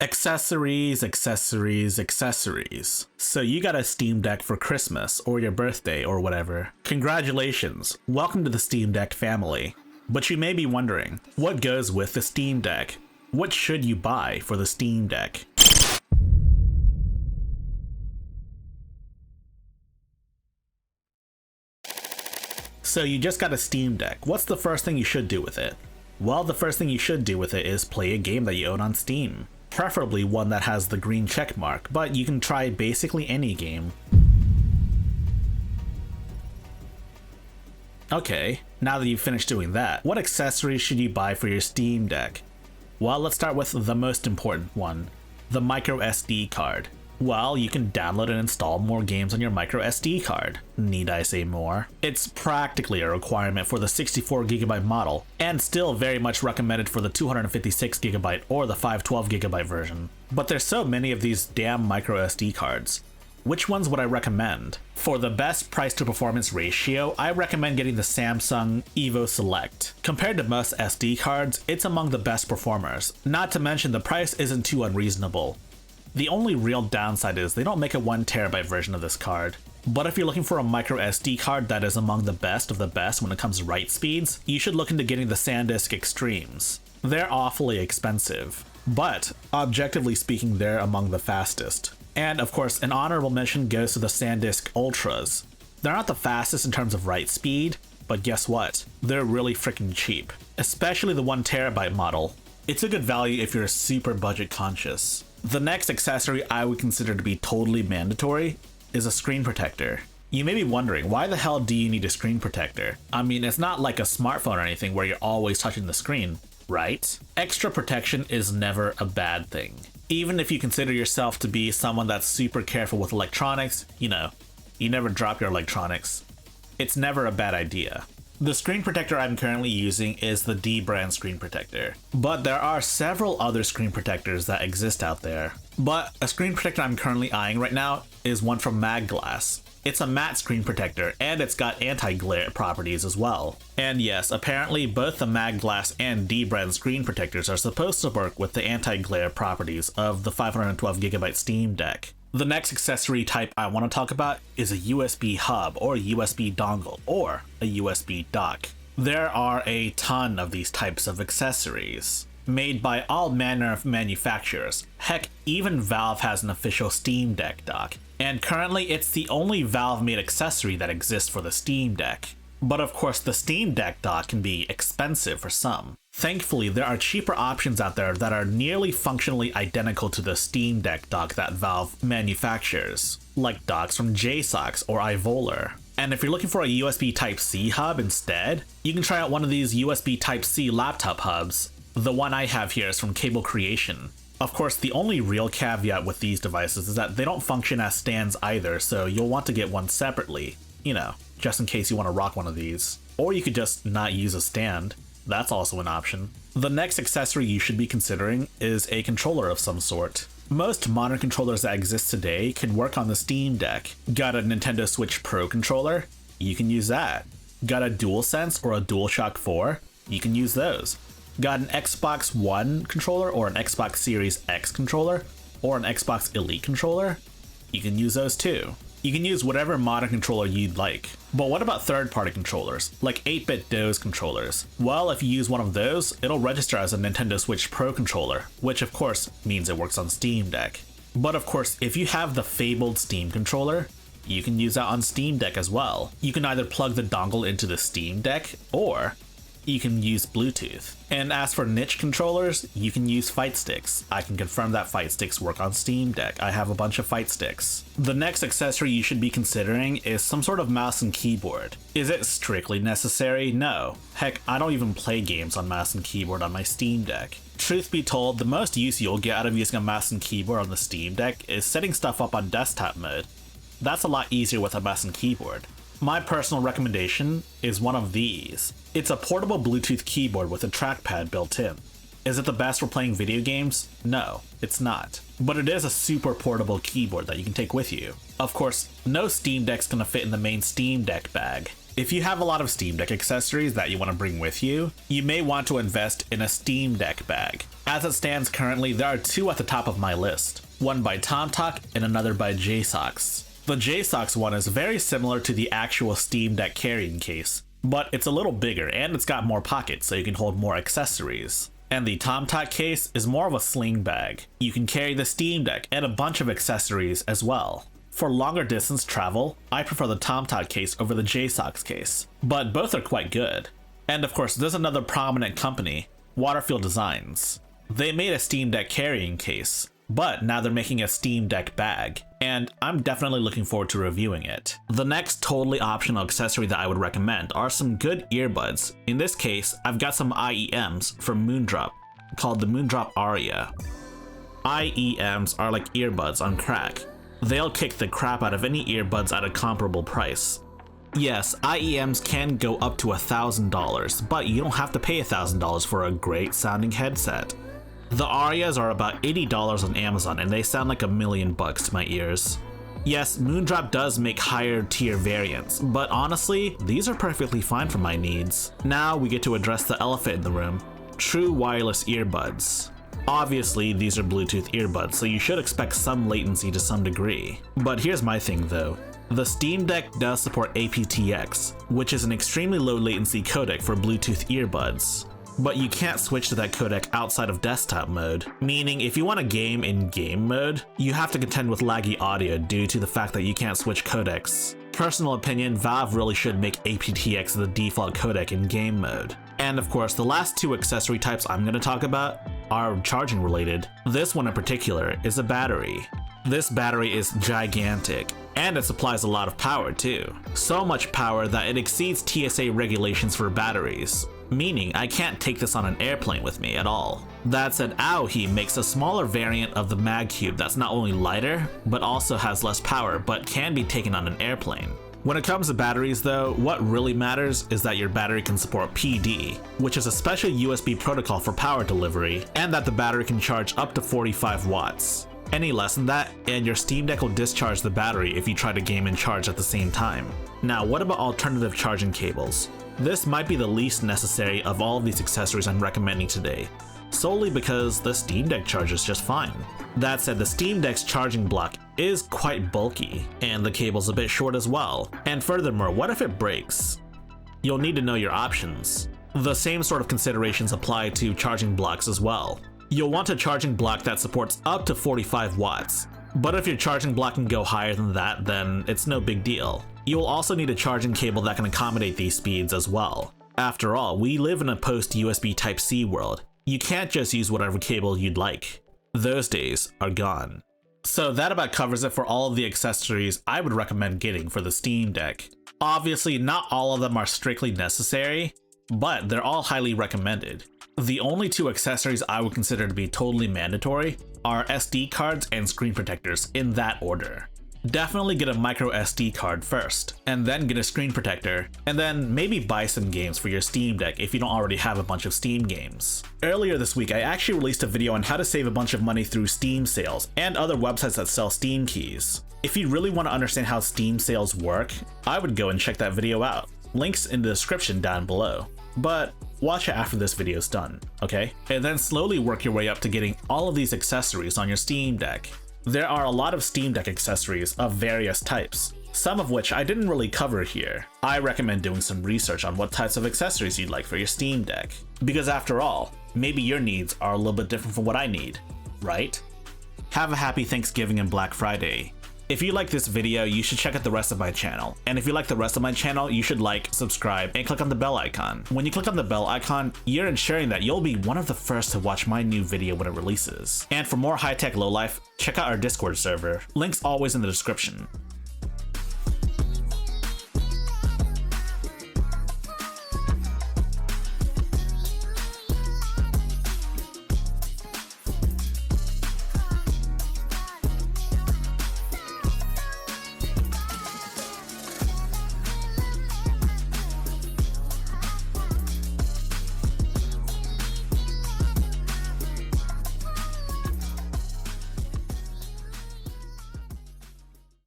Accessories, accessories, accessories. So you got a Steam Deck for Christmas or your birthday or whatever. Congratulations, welcome to the Steam Deck family. But you may be wondering, what goes with the Steam Deck? What should you buy for the Steam Deck? So you just got a Steam Deck. What's the first thing you should do with it? Well, the first thing you should do with it is play a game that you own on Steam. Preferably one that has the green check mark, but you can try basically any game. Okay, now that you've finished doing that, what accessories should you buy for your Steam Deck? Well, let's start with the most important one, the micro SD card. Well, you can download and install more games on your micro SD card. Need I say more? It's practically a requirement for the 64GB model, and still very much recommended for the 256GB or the 512GB version. But there's so many of these damn micro SD cards. Which ones would I recommend? For the best price to performance ratio, I recommend getting the Samsung Evo Select. Compared to most SD cards, it's among the best performers. Not to mention the price isn't too unreasonable. The only real downside is they don't make a 1TB version of this card. But if you're looking for a micro SD card that is among the best of the best when it comes to write speeds, you should look into getting the Sandisk Extremes. They're awfully expensive, but objectively speaking, they're among the fastest. And of course, an honorable mention goes to the Sandisk Ultras. They're not the fastest in terms of write speed, but guess what? They're really freaking cheap, especially the 1TB model. It's a good value if you're super budget conscious. The next accessory I would consider to be totally mandatory is a screen protector. You may be wondering, why the hell do you need a screen protector? I mean, it's not like a smartphone or anything where you're always touching the screen, right? Extra protection is never a bad thing. Even if you consider yourself to be someone that's super careful with electronics, you know, you never drop your electronics. It's never a bad idea. The screen protector I'm currently using is the DBrand screen protector, but there are several other screen protectors that exist out there. But a screen protector I'm currently eyeing right now is one from Magglass. It's a matte screen protector, and it's got anti-glare properties as well. And yes, apparently both the Magglass and DBrand screen protectors are supposed to work with the anti-glare properties of the 512GB Steam Deck. The next accessory type I want to talk about is a USB hub or USB dongle or a USB dock. There are a ton of these types of accessories, made by all manner of manufacturers. Heck, even Valve has an official Steam Deck dock, and currently it's the only Valve-made accessory that exists for the Steam Deck. But of course, the Steam Deck dock can be expensive for some. Thankfully, there are cheaper options out there that are nearly functionally identical to the Steam Deck dock that Valve manufactures, like docks from JSAUX or iVoler. And if you're looking for a USB Type-C hub instead, you can try out one of these USB Type-C laptop hubs. The one I have here is from Cable Creation. Of course, the only real caveat with these devices is that they don't function as stands either, so you'll want to get one separately, you know, just in case you want to rock one of these. Or you could just not use a stand. That's also an option. The next accessory you should be considering is a controller of some sort. Most modern controllers that exist today can work on the Steam Deck. Got a Nintendo Switch Pro controller? You can use that. Got a Dualsense or a DualShock 4? You can use those. Got an Xbox One controller or an Xbox Series X controller or an Xbox Elite controller? You can use those too. You can use whatever modern controller you'd like. But what about third-party controllers, like 8-bit DOS controllers? Well, if you use one of those, it'll register as a Nintendo Switch Pro controller, which of course means it works on Steam Deck. But of course, if you have the fabled Steam controller, you can use that on Steam Deck as well. You can either plug the dongle into the Steam Deck, or you can use Bluetooth. And as for niche controllers, you can use fight sticks. I can confirm that fight sticks work on Steam Deck. I have a bunch of fight sticks. The next accessory you should be considering is some sort of mouse and keyboard. Is it strictly necessary? No. Heck, I don't even play games on mouse and keyboard on my Steam Deck. Truth be told, the most use you'll get out of using a mouse and keyboard on the Steam Deck is setting stuff up on desktop mode. That's a lot easier with a mouse and keyboard. My personal recommendation is one of these. It's a portable Bluetooth keyboard with a trackpad built in. Is it the best for playing video games? No, it's not. But it is a super portable keyboard that you can take with you. Of course, no Steam Deck's gonna fit in the main Steam Deck bag. If you have a lot of Steam Deck accessories that you want to bring with you, you may want to invest in a Steam Deck bag. As it stands currently, there are two at the top of my list, one by tomtoc and another by JSAUX. The JSAUX one is very similar to the actual Steam Deck carrying case, but it's a little bigger and it's got more pockets so you can hold more accessories. And the tomtoc case is more of a sling bag. You can carry the Steam Deck and a bunch of accessories as well. For longer distance travel, I prefer the tomtoc case over the JSAUX case, but both are quite good. And of course, there's another prominent company, Waterfield Designs. They made a Steam Deck carrying case, but now they're making a Steam Deck bag, and I'm definitely looking forward to reviewing it. The next totally optional accessory that I would recommend are some good earbuds. In this case, I've got some IEMs from Moondrop, called the Moondrop Aria. IEMs are like earbuds on crack. They'll kick the crap out of any earbuds at a comparable price. Yes, IEMs can go up to $1,000, but you don't have to pay $1,000 for a great sounding headset. The Arias are about $80 on Amazon and they sound like $1,000,000 to my ears. Yes, Moondrop does make higher tier variants, but honestly, these are perfectly fine for my needs. Now we get to address the elephant in the room, true wireless earbuds. Obviously, these are Bluetooth earbuds, so you should expect some latency to some degree. But here's my thing though. The Steam Deck does support aptX, which is an extremely low latency codec for Bluetooth earbuds. But you can't switch to that codec outside of desktop mode, meaning if you want to game in game mode, you have to contend with laggy audio due to the fact that you can't switch codecs. Personal opinion, Valve really should make aptX the default codec in game mode. And of course, the last two accessory types I'm going to talk about are charging related. This one in particular is a battery. This battery is gigantic, and it supplies a lot of power too. So much power that it exceeds TSA regulations for batteries, meaning I can't take this on an airplane with me at all. That said, AOHI makes a smaller variant of the Mag Cube that's not only lighter, but also has less power, but can be taken on an airplane. When it comes to batteries though, what really matters is that your battery can support PD, which is a special USB protocol for power delivery, and that the battery can charge up to 45 watts. Any less than that, and your Steam Deck will discharge the battery if you try to game and charge at the same time. Now, what about alternative charging cables? This might be the least necessary of all of these accessories I'm recommending today, solely because the Steam Deck charges just fine. That said, the Steam Deck's charging block is quite bulky, and the cable's a bit short as well. And furthermore, what if it breaks? You'll need to know your options. The same sort of considerations apply to charging blocks as well. You'll want a charging block that supports up to 45 watts, but if your charging block can go higher than that, then it's no big deal. You'll also need a charging cable that can accommodate these speeds as well. After all, we live in a post-USB Type-C world. You can't just use whatever cable you'd like. Those days are gone. So that about covers it for all of the accessories I would recommend getting for the Steam Deck. Obviously, not all of them are strictly necessary, but they're all highly recommended. The only two accessories I would consider to be totally mandatory are SD cards and screen protectors in that order. Definitely get a micro SD card first, and then get a screen protector, and then maybe buy some games for your Steam Deck if you don't already have a bunch of Steam games. Earlier this week, I actually released a video on how to save a bunch of money through Steam sales and other websites that sell Steam keys. If you really want to understand how Steam sales work, I would go and check that video out. Links in the description down below. But watch it after this video is done, okay? And then slowly work your way up to getting all of these accessories on your Steam Deck. There are a lot of Steam Deck accessories of various types, some of which I didn't really cover here. I recommend doing some research on what types of accessories you'd like for your Steam Deck. Because after all, maybe your needs are a little bit different from what I need, right? Have a happy Thanksgiving and Black Friday. If you like this video, you should check out the rest of my channel. And if you like the rest of my channel, you should like, subscribe, and click on the bell icon. When you click on the bell icon, you're ensuring that you'll be one of the first to watch my new video when it releases. And for more high-tech lowlife, check out our Discord server. Links always in the description.